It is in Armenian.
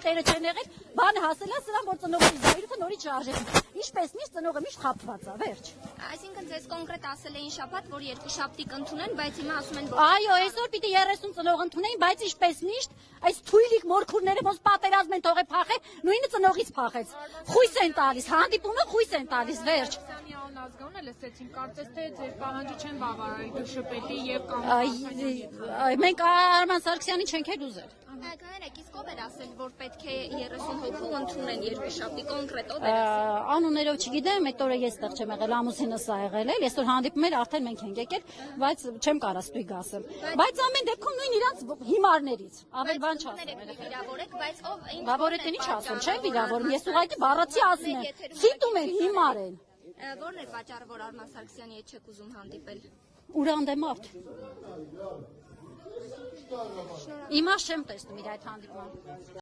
տերը չեն եղել, բանը հասել է սրան, որ ծնողի զայրույթը նորից շարժել։ Ինչպես միշտ ծնողը միշտ խաբված է, վերջ։ Այսինքն ձեզ կոնկրետ ասել էին շաբաթ, որ երկու շաբթի կընդունեն, բայց հիմա ասում են, որ Այո, այսօր պիտի 30 ծնող ընդունեին, բայց ինչպես միշտ այս թույլիկ մորքուրները ոնց պատերազմ են թողել փախել, նույնը ծնողից փախեց։ Խույս են տալիս, հանդիպումը խույս են տալիս, վերջ։ Ազգանունը լսեցին, կարծես թե ձեր պահանջը չեն բավարարել Գշպետի եւ Մենք Արման Սարգսյանին չենք էլ ուզել։ Կներեք, իսկ ով էր ասել, որ պետք է 30 հոգու ընդունեն երկու շաբթի կոնկրետ ով էր ասել։ Անուններով չգիտեմ, այդ օրը ես տեղ չեմ եղել, ամուսինս է եղել, այսօր հանդիպումներ արդեն մենք ենք եկել, բայց չեմ կարող ստույգ ասել։ Բայց ամեն դեպքում նույն իրանց հիմարներից, ավել բան չասեմ։ Վիրավորեք, բայց ով Վիրավորեք ինչ ասում, չէ՞ վիրավորում, ես ուղղակի բառացի ասում եմ, ցիտում են, հիմար են։ Որն էր պատճառը, որ Արման Սարգսյանի հետ չեք ուզում հանդիպել։ Ուրանդ է մարդ։ Իմաստ չեմ տեսնում իր այդ հանդիպման։